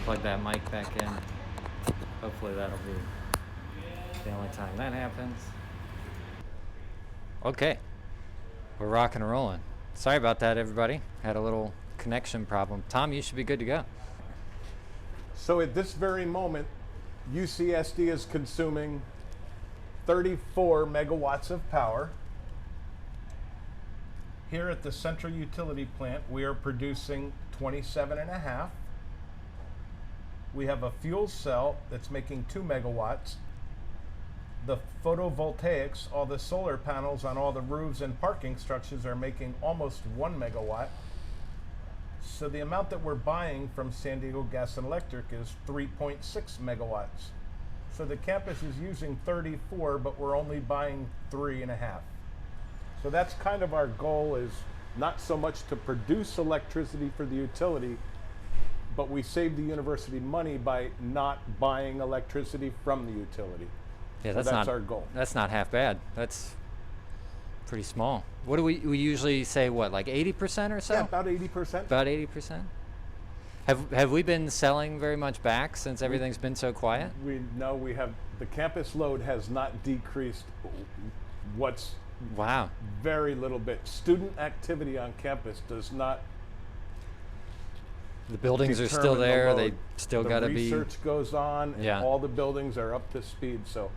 plug that mic back in. Hopefully that'll be the only time that happens. Okay, we're rocking and rolling. Sorry about that, everybody. Had a little connection problem. Tom, you should be good to go. So at this very moment, UCSD is consuming 34 megawatts of power. Here at the central utility plant, we are producing 27 and a half. We have a fuel cell that's making 2 megawatts. The photovoltaics, all the solar panels on all the roofs and parking structures are making almost 1 megawatt. So the amount that we're buying from San Diego Gas and Electric is 3.6 megawatts. So the campus is using 34, but we're only buying 3.5. So that's kind of our goal, is not so much to produce electricity for the utility, but we save the university money by not buying electricity from the utility. Yeah, so that's our goal. That's not half bad. That's pretty small. What do we usually say, what, like 80% or so? Yeah, about 80%. About 80%? Have we been selling very much back since everything's been so quiet? We have, the campus load has not decreased. What's wow, very little bit. Student activity on campus does not. The buildings are still there. They still got to be. The research goes on, and all the buildings are up to speed. So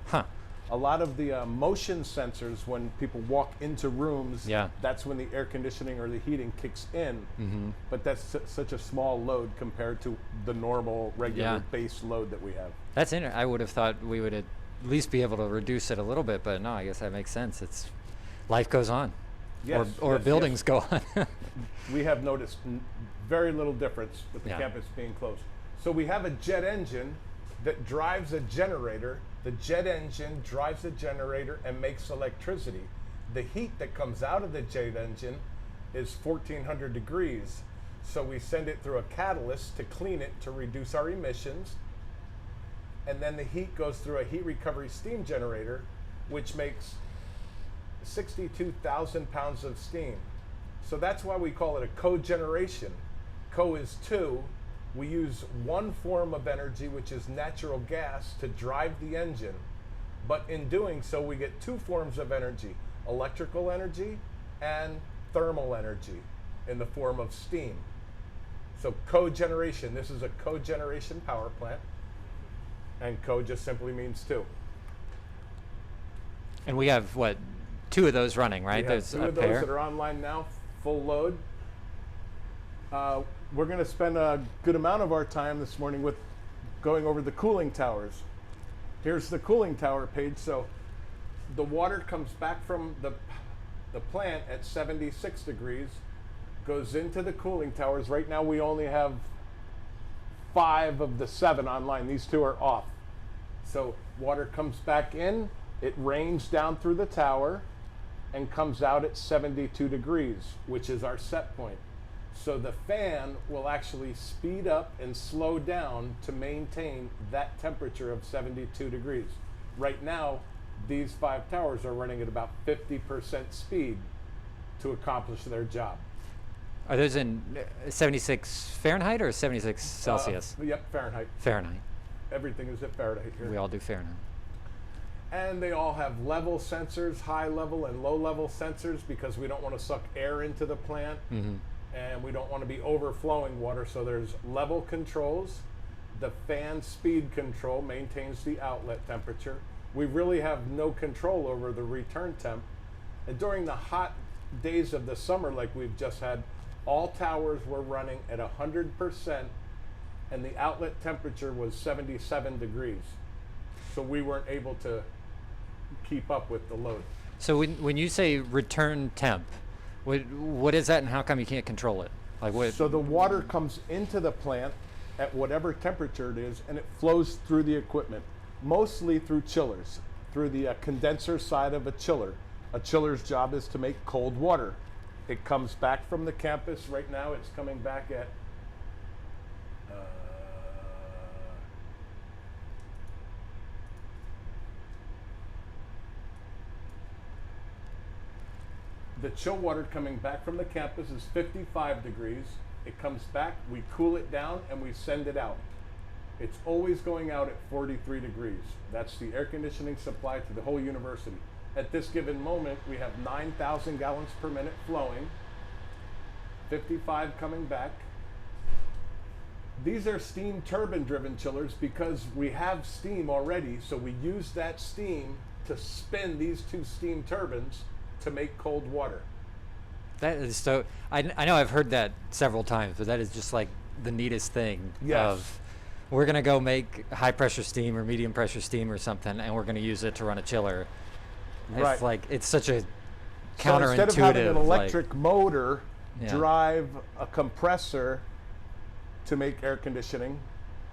a lot of the motion sensors, when people walk into rooms, that's when the air conditioning or the heating kicks in. Mm-hmm. But that's such a small load compared to the normal, regular base load that we have. That's interesting. I would have thought we would at least be able to reduce it a little bit, but no, I guess that makes sense. It's life goes on, or buildings go on. We have noticed very little difference with the campus being closed. So we have a jet engine that drives a generator. The jet engine drives a generator and makes electricity. The heat that comes out of the jet engine is 1400 degrees. So we send it through a catalyst to clean it to reduce our emissions. And then the heat goes through a heat recovery steam generator, which makes 62,000 pounds of steam. So that's why we call it a cogeneration. Co is 2. We use one form of energy, which is natural gas, to drive the engine. But in doing so, we get 2 forms of energy: electrical energy and thermal energy in the form of steam. So cogeneration, this is a cogeneration power plant. And co just simply means 2. And we have, what, 2 of those running, right? There's 2 of those that are online now, full load. We're going to spend a good amount of our time this morning with going over the cooling towers. Here's the cooling tower page. So the water comes back from the plant at 76 degrees, goes into the cooling towers. Right now we only have 5 of the 7 online. These 2 are off. So water comes back in, it rains down through the tower and comes out at 72 degrees, which is our set point. So the fan will actually speed up and slow down to maintain that temperature of 72 degrees. Right now, these 5 towers are running at about 50% speed to accomplish their job. Are those in 76 Fahrenheit or 76 Celsius? Yep, Fahrenheit. Fahrenheit. Everything is at Fahrenheit here. We all do Fahrenheit. And they all have level sensors, high level and low level sensors, because we don't want to suck air into the plant. Mm-hmm. And we don't want to be overflowing water, so there's level controls. The fan speed control maintains the outlet temperature. We really have no control over the return temp. And during the hot days of the summer, like we've just had, all towers were running at 100%, and the outlet temperature was 77 degrees. So we weren't able to keep up with the load. So when you say return temp, what is that, and how come you can't control it? Like what? So the water comes into the plant at whatever temperature it is, and it flows through the equipment, mostly through chillers, through the condenser side of a chiller. A chiller's job is to make cold water. It comes back from the campus. Right now it's coming back at the chill water coming back from the campus is 55 degrees. It comes back, we cool it down, and we send it out. It's always going out at 43 degrees. That's the air conditioning supply to the whole university. At this given moment, we have 9,000 gallons per minute flowing, 55 coming back. These are steam turbine driven chillers because we have steam already, so we use that steam to spin these two steam turbines to make cold water. That is so, I know I've heard that several times, but that is just like the neatest thing. Yes. Of, we're going to go make high pressure steam or medium pressure steam or something, and we're going to use it to run a chiller. Right. It's like, it's such a counterintuitive. So instead of having an electric motor Yeah. drive a compressor to make air conditioning,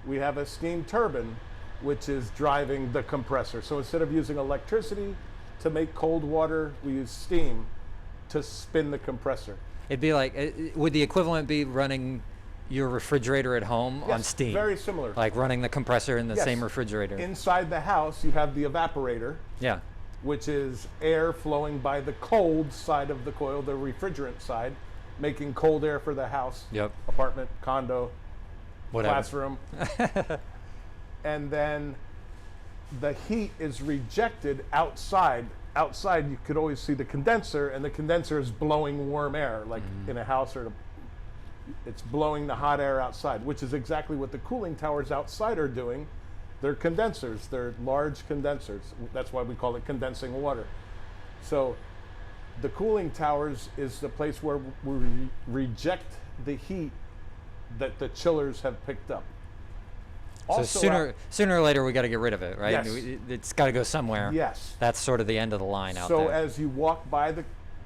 we have a steam turbine which is driving the compressor. So instead of using electricity to make cold water, we use steam to spin the compressor. It'd be like, would the equivalent be running your refrigerator at home on Yes, steam? very similar. Like running the compressor in the Yes. same refrigerator. Inside the house, you have the evaporator, Yeah. which is air flowing by the cold side of the coil, the refrigerant side, making cold air for the house, Yep. apartment, condo, Whatever. classroom. And then the heat is rejected outside. Outside, you could always see the condenser, and the condenser is blowing warm air, like in a house, or it's blowing the hot air outside, which is exactly what the cooling towers outside are doing. They're condensers. They're large condensers. That's why we call it condensing water. So the cooling towers is the place where we reject the heat that the chillers have picked up. So Also sooner or later we got to get rid of it, right? Yes. It's got to go somewhere. Yes. That's sort of the end of the line out So there. as you walk by the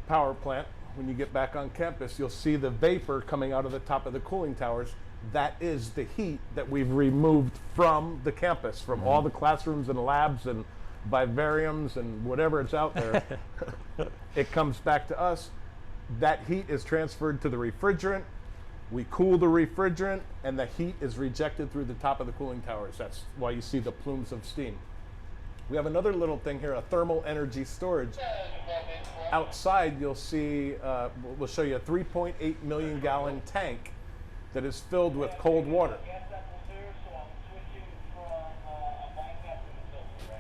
power plant, when you get back on campus, you'll see the vapor coming out of the top of the cooling towers. That is the heat that we've removed from the campus, from all the classrooms and labs and vivariums and whatever is out there. It comes back to us. That heat is transferred to the refrigerant. We cool the refrigerant, and the heat is rejected through the top of the cooling towers. That's why you see the plumes of steam. We have another little thing here, a thermal energy storage. Outside, you'll see, we'll show you a 3.8 million gallon tank that is filled with cold water.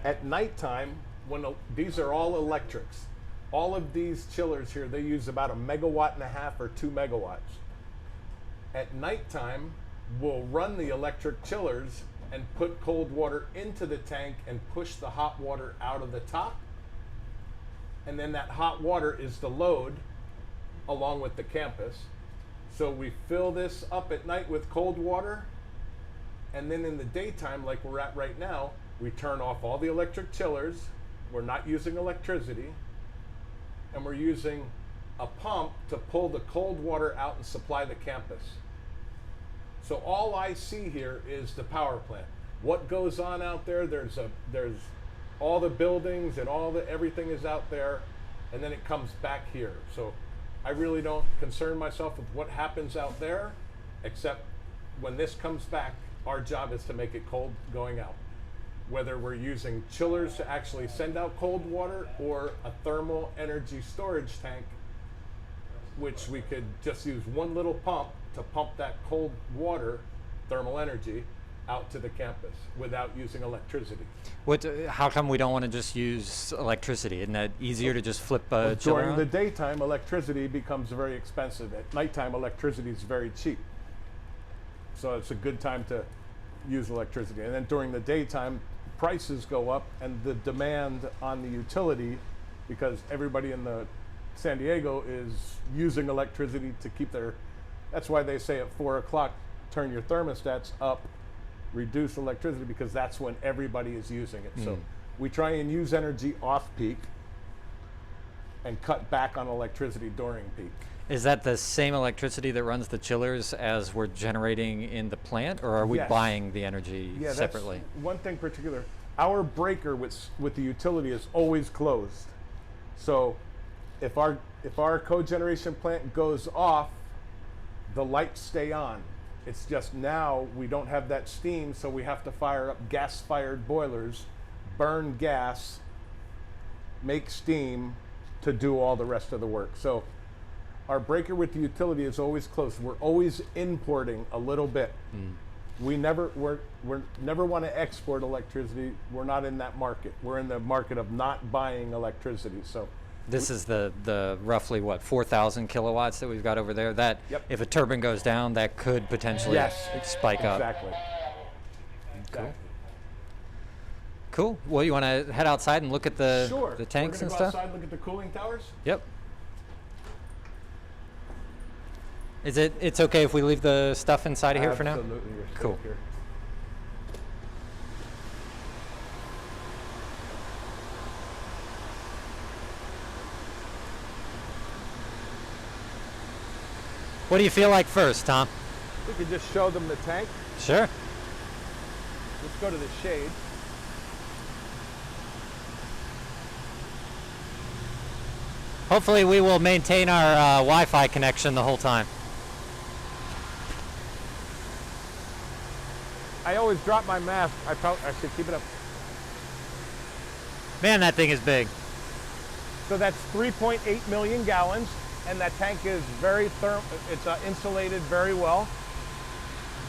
At nighttime, these are all electrics. All of these chillers here, they use about 1.5 megawatts or 2 megawatts. At nighttime, we'll run the electric chillers and put cold water into the tank and push the hot water out of the top. And then that hot water is the load along with the campus. So we fill this up at night with cold water, and then in the daytime, like we're at right now, we turn off all the electric chillers. We're not using electricity, and we're using a pump to pull the cold water out and supply the campus. So all I see here is the power plant. What goes on out there, there's all the buildings and everything is out there, and then it comes back here. So I really don't concern myself with what happens out there, except when this comes back, our job is to make it cold going out. Whether we're using chillers to actually send out cold water or a thermal energy storage tank, which we could just use one little pump to pump that cold water, thermal energy, out to the campus without using electricity. How come we don't want to just use electricity? Isn't that easier to just flip a chiller During on? the daytime, electricity becomes very expensive. At nighttime, electricity is very cheap. So it's a good time to use electricity. And then during the daytime, prices go up, and the demand on the utility, because everybody in the San Diego is using electricity to keep that's why they say at 4 o'clock, turn your thermostats up, reduce electricity, because that's when everybody is using it. So we try and use energy off peak and cut back on electricity during peak. Is that the same electricity that runs the chillers as we're generating in the plant, or are we Yes. buying the energy Yeah, separately? that's one thing particular. Our breaker with the utility is always closed. So if our cogeneration plant goes off, the lights stay on. It's just now we don't have that steam, so we have to fire up gas-fired boilers, burn gas, make steam to do all the rest of the work. So our breaker with the utility is always closed. We're always importing a little bit. we never want to export electricity. We're not in that market. We're in the market of not buying electricity. So this is the roughly what 4,000 kilowatts that we've got over there. That if a turbine goes down, that could potentially spike up. Exactly. Cool. Well, you want to head outside and look at the tanks and We're gonna go stuff? outside and look at the cooling towers. Yep. It's okay if we leave the stuff inside of here for now? Absolutely. Cool. Here. What do you feel like first, Tom? We could just show them the tank. Sure. Let's go to the shade. Hopefully we will maintain our Wi-Fi connection the whole time. I always drop my mask. I should keep it up. Man, that thing is big. So that's 3.8 million gallons, and that tank is very it's insulated very well.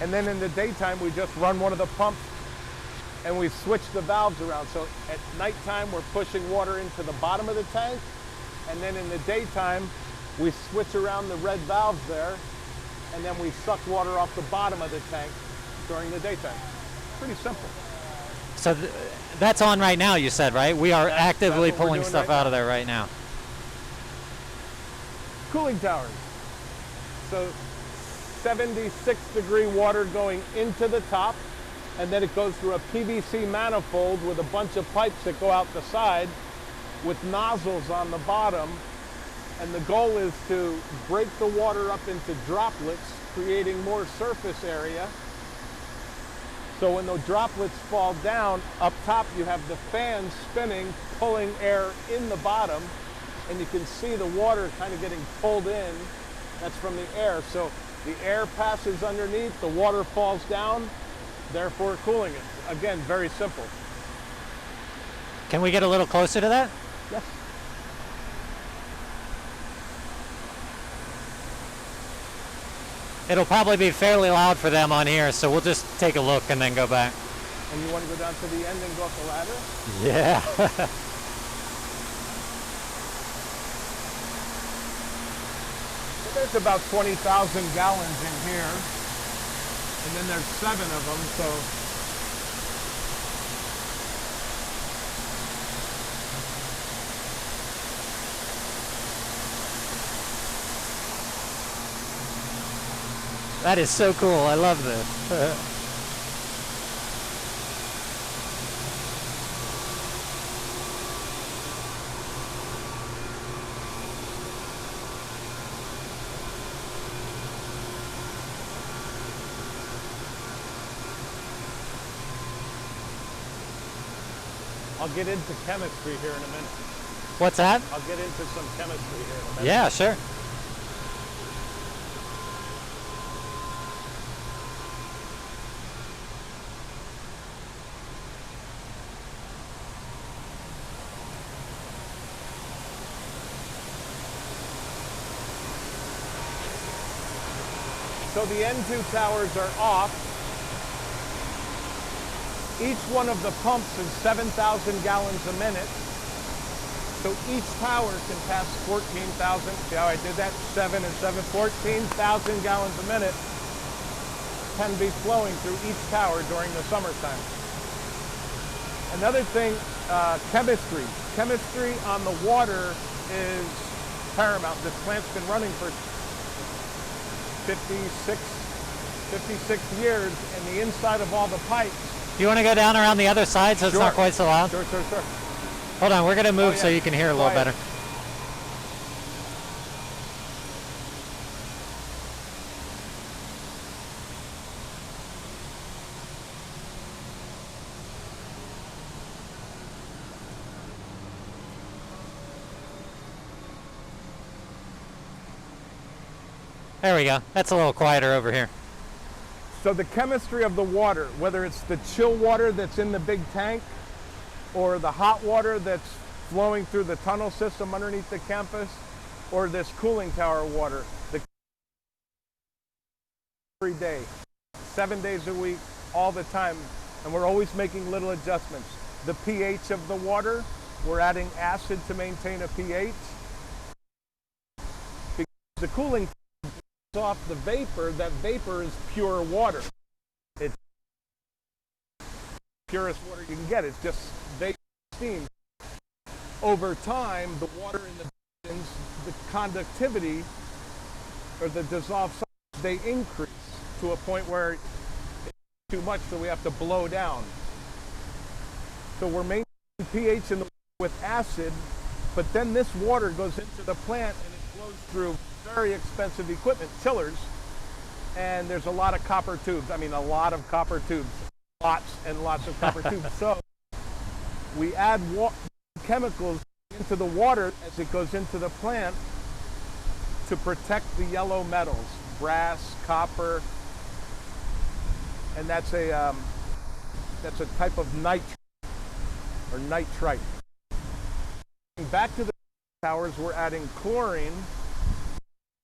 And then in the daytime, we just run one of the pumps and we switch the valves around. So at nighttime, we're pushing water into the bottom of the tank. And then in the daytime, we switch around the red valves there, and then we suck water off the bottom of the tank during the daytime. Pretty simple. So that's on right now, you said, right? We are actively pulling stuff out of there right now. Cooling towers. So 76-degree water going into the top, and then it goes through a PVC manifold with a bunch of pipes that go out the side with nozzles on the bottom, and the goal is to break the water up into droplets, creating more surface area. So when those droplets fall down, up top you have the fan spinning, pulling air in the bottom, and you can see the water kind of getting pulled in. That's from the air. So the air passes underneath, the water falls down, therefore cooling it. Again, very simple. Can we get a little closer to that? Yes. It'll probably be fairly loud for them on here, so we'll just take a look and then go back. And you want to go down to the end and go up the ladder? Yeah. So there's about 20,000 gallons in here, and then there's 7 of them, so that is so cool. I love this. I'll get into chemistry here in a minute. What's that? I'll get into some chemistry here in a minute. Yeah, sure. So the N2 towers are off. Each one of the pumps is 7,000 gallons a minute. So each tower can pass 14,000. See how I did that? 7 and 7, 14,000 gallons a minute can be flowing through each tower during the summertime. Another thing, chemistry. Chemistry on the water is paramount. This plant's been running for 56 years, and the inside of all the pipes. Do you want to go down around the other side so it's not quite so loud? Sure. Hold on, we're going to move so you can hear a little better. There we go. That's a little quieter over here. So the chemistry of the water, whether it's the chill water that's in the big tank or the hot water that's flowing through the tunnel system underneath the campus, or this cooling tower water, every day. 7 days a week, all the time, and we're always making little adjustments. The pH of the water, we're adding acid to maintain a pH. Because the cooling off the vapor, that vapor is pure water. It's purest water you can get. It's just vapor steam. Over time, the water in the basins, the conductivity or the dissolved solids, they increase to a point where it's too much, so we have to blow down. So we're maintaining pH in the with acid, but then this water goes into the plant and it flows through very expensive equipment, chillers, and there's a lot of copper tubes. I mean, a lot of copper tubes, lots and lots of copper tubes. So we add chemicals into the water as it goes into the plant to protect the yellow metals, brass, copper, and that's a type of nitrate or nitrite. Back to the towers, we're adding chlorine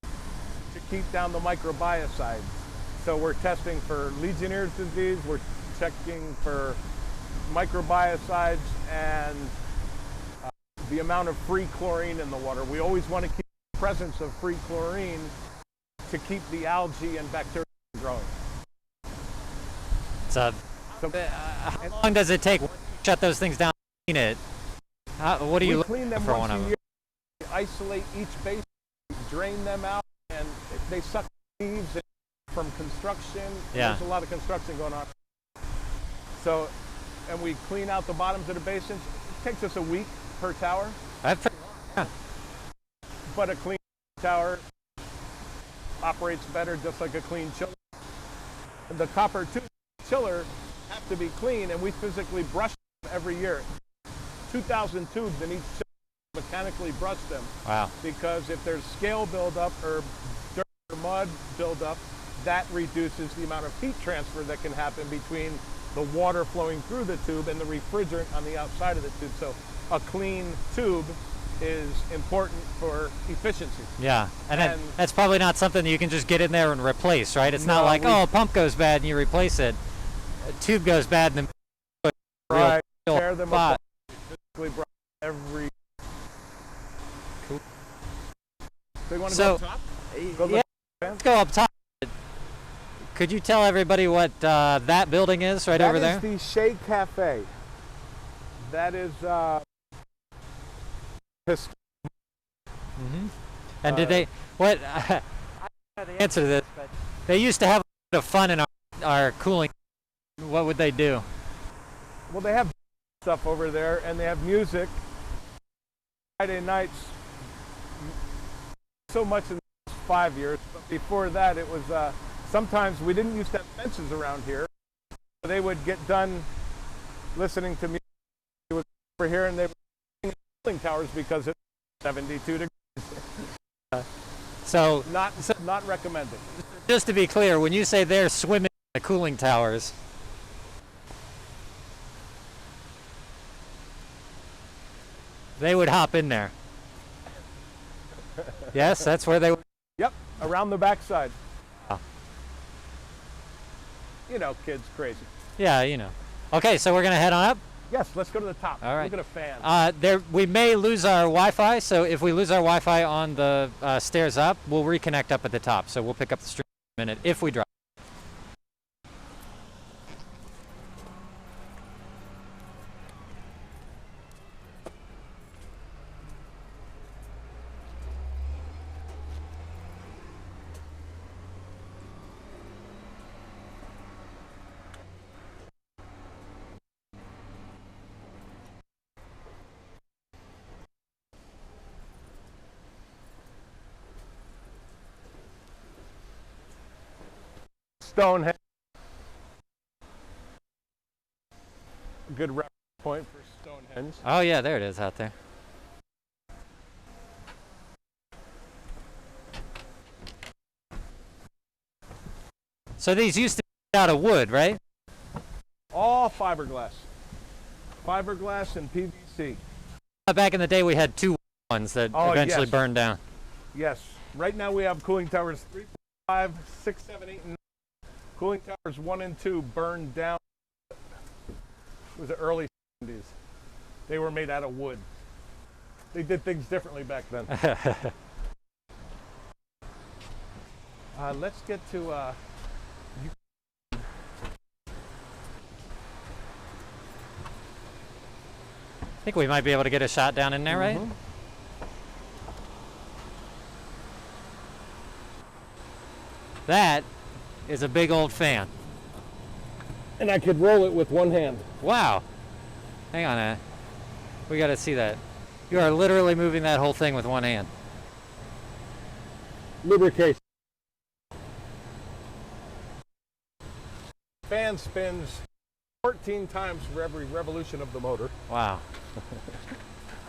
to keep down the microbiocides. So we're testing for Legionnaire's disease, we're checking for microbiocides and the amount of free chlorine in the water. We always want to keep the presence of free chlorine to keep the algae and bacteria growing. So, how long does it take to shut those things down and clean it? What do you look clean them for once one of a them? year. We isolate each basin, drain them out, and they suck leaves from construction. Yeah. There's a lot of construction going on. So, and we clean out the bottoms of the basins. It takes us a week per tower. That's pretty long, yeah. But a clean tower operates better, just like a clean chiller. And the copper tube chiller have to be clean, and we physically brush them every year. 2,000 tubes in each chiller, mechanically brush them. Wow. Because if there's scale buildup or dirt or mud buildup, that reduces the amount of heat transfer that can happen between the water flowing through the tube and the refrigerant on the outside of the tube. So a clean tube is important for efficiency. Yeah, and that's probably not something you can just get in there and replace, right? It's not like, oh, a pump goes bad and you replace it. A tube goes bad and then right, tear them apart. Every cool. So you want to go up top? Yeah, let's go up top. Could you tell everybody what that building is right over there? That is the Shea Cafe. That is And did they, what, I don't know the answer to this, but they used to have a bit of fun in our cooling. What would they do? Well, they have stuff over there, and they have music. Friday nights, so much in the last 5 years, but before that it was, sometimes we didn't used to have fences around here. So they would get done listening to music over here, and they were in cooling towers because it's 72 degrees. So not recommended. Just to be clear, when you say they're swimming in the cooling towers, they would hop in there. Yes, that's where they would. Yep, around the backside. Oh. You know, kids crazy. Yeah, you know. Okay, so we're gonna head on up. Yes, let's go to the top. All right. Look at a fan. We may lose our Wi-Fi, so if we lose our Wi-Fi on the stairs up, we'll reconnect up at the top. So we'll pick up the stream in a minute if we drop. Stonehenge. Good reference point for Stonehenge. Oh yeah, there it is out there. So these used to be out of wood, right? All fiberglass. Fiberglass and PVC. Back in the day we had two ones that eventually yes. burned down. Yes. Right now we have cooling towers 3, 5, 6, 7, 8, and 9. Cooling towers 1 and 2 burned down. It was the early 70s. They were made out of wood. They did things differently back then. Let's get to I think we might be able to get a shot down in there, right? That is a big old fan. And I could roll it with one hand. Wow. Hang on, we got to see that. You are literally moving that whole thing with one hand. Lubrication. Fan spins 14 times for every revolution of the motor. Wow.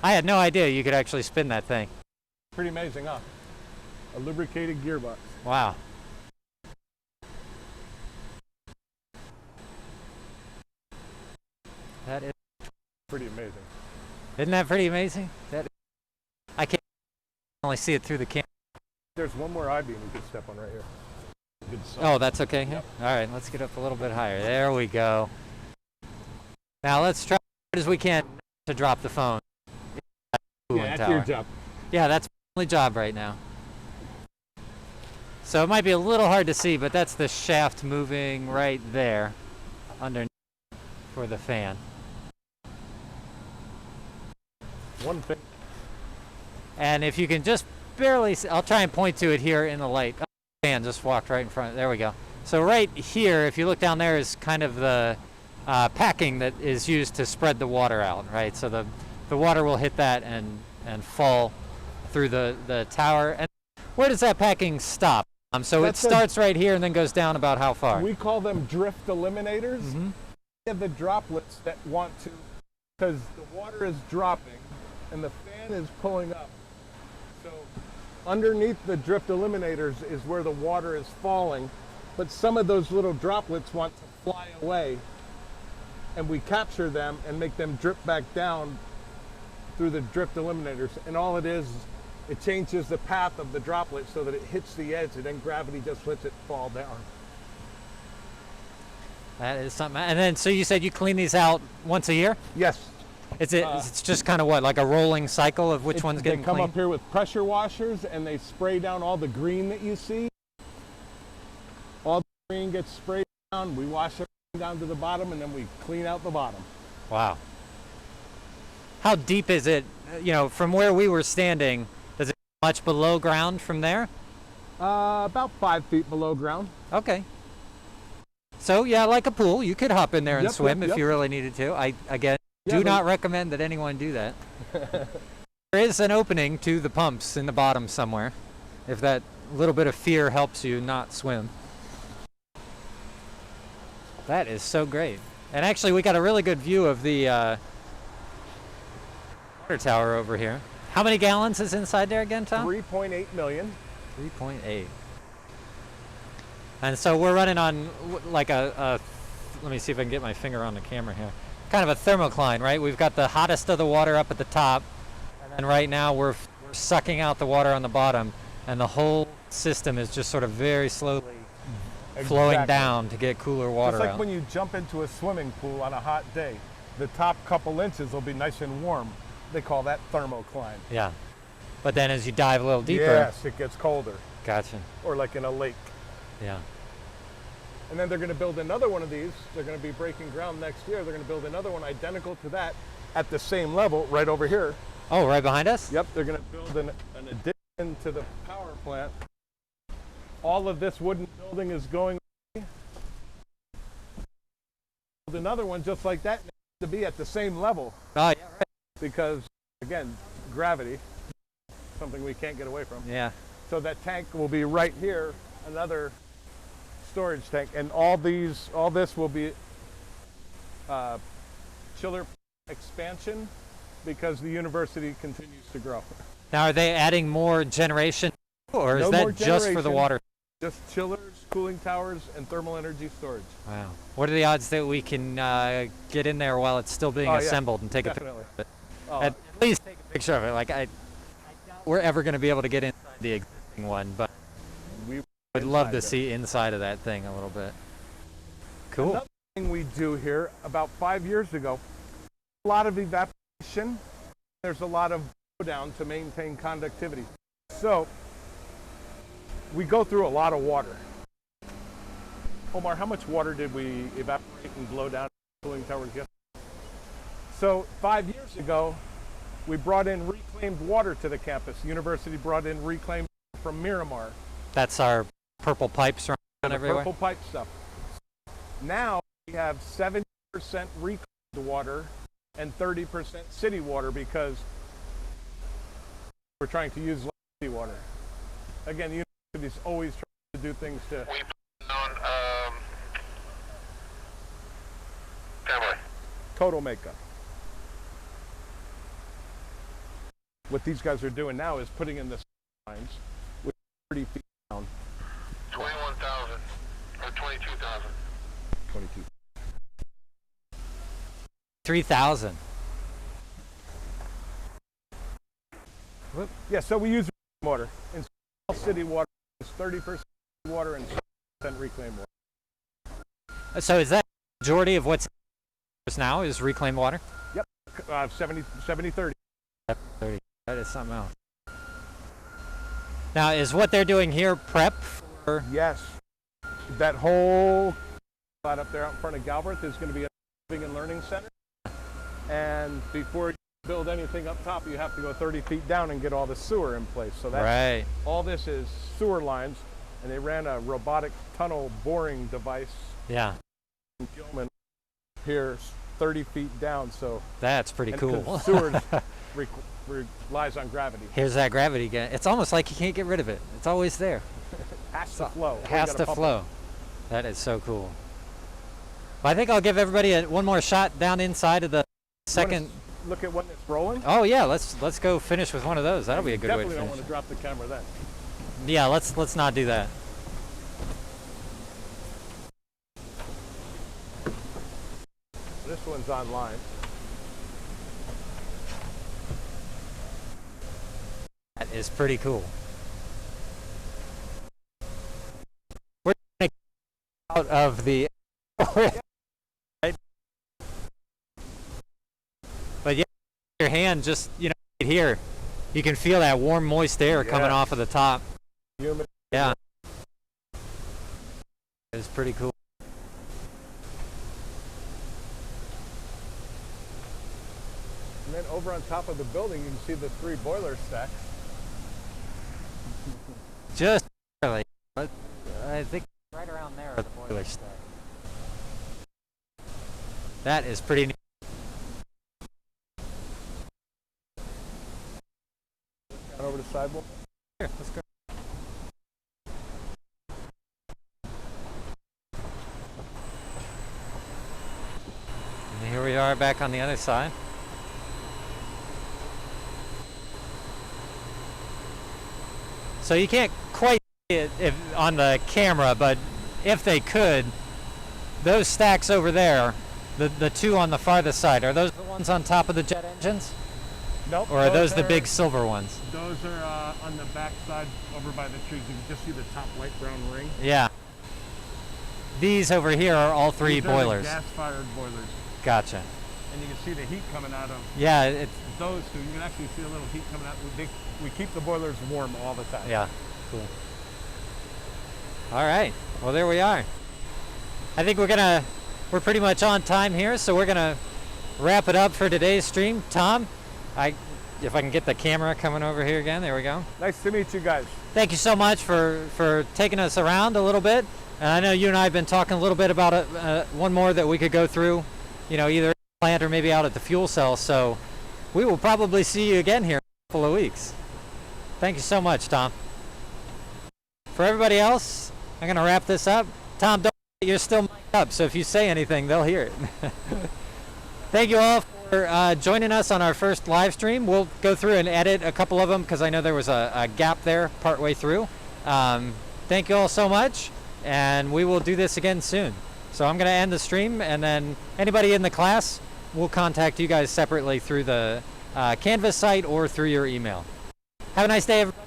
I had no idea you could actually spin that thing. Pretty amazing, huh? A lubricated gearbox. Wow. That is pretty amazing. Isn't that pretty amazing? I can't only see it through the camera. There's one more I-beam we could step on right here. Good stuff. Oh, that's okay? Yep. All right, let's get up a little bit higher. There we go. Now let's try as hard as we can to drop the phone. Yeah, that's your job. Yeah, that's my only job right now. So it might be a little hard to see, but that's the shaft moving right there underneath for the fan. One thing. And if you can just barely see, I'll try and point to it here in the light. Oh, the fan just walked right in front. There we go. So right here, if you look down there, is kind of the packing that is used to spread the water out, right? So the water will hit that and fall through the tower. And where does that packing stop? So it starts right here and then goes down about how far? We call them drift eliminators. Mm-hmm. They have the droplets that want to, because the water is dropping and the fan is pulling up. So underneath the drift eliminators is where the water is falling, but some of those little droplets want to fly away, and we capture them and make them drip back down through the drift eliminators. And all it is, it changes the path of the droplet so that it hits the edge, and then gravity just lets it fall down. That is something. And then, so you said you clean these out once a year? Yes. It's just kind of what, like a rolling cycle of which one's getting clean? They come up here with pressure washers and they spray down all the green that you see. All the green gets sprayed down, we wash everything down to the bottom, and then we clean out the bottom. Wow. How deep is it, from where we were standing? Does it go much below ground from there? About 5 feet below ground. Okay. So yeah, like a pool, you could hop in there and swim if you really needed to. I do not recommend that anyone do that. There is an opening to the pumps in the bottom somewhere, if that little bit of fear helps you not swim. That is so great. And actually, we got a really good view of the water tower over here. How many gallons is inside there again, Tom? 3.8 million. 3.8. And so we're running on like let me see if I can get my finger on the camera here. Kind of a thermocline, right? We've got the hottest of the water up at the top, and then right now we're sucking out the water on the bottom, and the whole system is just sort of very slowly flowing down to get cooler water out. It's like when you jump into a swimming pool on a hot day. The top couple inches will be nice and warm. They call that thermocline. Yeah. But then as you dive a little deeper... Yes, it gets colder. Gotcha. Or like in a lake. Yeah. And then they're going to build another one of these. They're going to be breaking ground next year. They're going to build another one identical to that at the same level right over here. Oh, right behind us? Yep, they're going to build an addition to the power plant. All of this wooden building is going away. Build another one just like that to be at the same level. Oh, yeah, right. Because, again, gravity, something we can't get away from. Yeah. So that tank will be right here, another storage tank, and all this will be chiller expansion because the university continues to grow. Now, are they adding more generation, or is that just for the water? Just chillers, cooling towers, and thermal energy storage. Wow. What are the odds that we can get in there while it's still being assembled and take a picture of it? At least take a picture of it. Like I doubt we're ever going to be able to get inside the existing one, but we would love to see inside of that thing a little bit. Cool. Another thing we do here, about 5 years ago, a lot of evaporation. There's a lot of blowdown to maintain conductivity. So we go through a lot of water. Omar, how much water did we evaporate and blow down cooling towers yesterday? So 5 years ago, we brought in reclaimed water to the campus. The university brought in reclaimed water from Miramar. That's our purple pipes around everywhere. Purple pipe stuff. Now we have 70% reclaimed water and 30% city water because we're trying to use less city water. Again, the university's always trying to do things to... We plan on camera. Total makeup. What these guys are doing now is putting in the lines with 30 feet down. 21,000 or 22,000. 22. 3,000. Yeah, so we use water. In city water is 30% water and 70% reclaimed water. So is that the majority of what's now is reclaimed water? Yep, 70-30. Yep, 30. That is something else. Now, is what they're doing here prep for? Yes. That whole lot up there out in front of Galbraith is going to be a living and learning center. And before you build anything up top, you have to go 30 feet down and get all the sewer in place. So that's Right. all this is sewer lines, and they ran a robotic tunnel boring device Yeah. in Gilman here 30 feet down. So That's pretty and cool. 'cause sewer relies on gravity. Here's that gravity again. It's almost like you can't get rid of it. It's always there. Has to flow. It We has gotta to pump flow. That is so cool. Well, I think I'll give everybody one more shot down inside of the it. You second. wanna look at one that's rolling. Oh yeah, let's go finish with one of those. That'll be a good way to Definitely don't finish. want to drop the camera then. Yeah, let's not do that. This one's online. That is pretty cool. We're gonna get out of the but yeah, your hand just right here, you can feel that warm, moist air coming off of the top. Humid. Yeah, it's pretty cool. And then over on top of the building, you can see the 3 boiler stacks. Just barely. But I think right around there are the boiler stack. That is pretty neat. Down over the sidewalk. Here, let's go. And here we are back on the other side. So you can't quite see it on the camera, but if they could, those stacks over there, the 2 on the farthest side, are those the ones on top of the jet engines? Nope. Or are those the big silver ones? Those are on the back side over by the trees. You can just see the top white brown ring. Yeah. These over here are all 3 These are the boilers. gas-fired boilers. Gotcha. And you can see the heat coming out of Yeah, it's those 2. You can actually see a little heat coming out. We keep the boilers warm all the time. yeah, cool. All right. Well, there we are. I think we're pretty much on time here, so we're gonna wrap it up for today's stream. Tom, if I can get the camera coming over here again, there we go. Nice to meet you guys. Thank you so much for taking us around a little bit. And I know you and I have been talking a little bit about one more that we could go through, either at the plant or maybe out at the fuel cell. So we will probably see you again here in a couple of weeks. Thank you so much, Tom. For everybody else, I'm going to wrap this up. Tom, don't forget you're still mic'd up, so if you say anything, they'll hear it. Thank you all for joining us on our first live stream. We'll go through and edit a couple of them because I know there was a gap there partway through. Thank you all so much, and we will do this again soon. So I'm going to end the stream, and then anybody in the class, we'll contact you guys separately through the Canvas site or through your email. Have a nice day, everybody.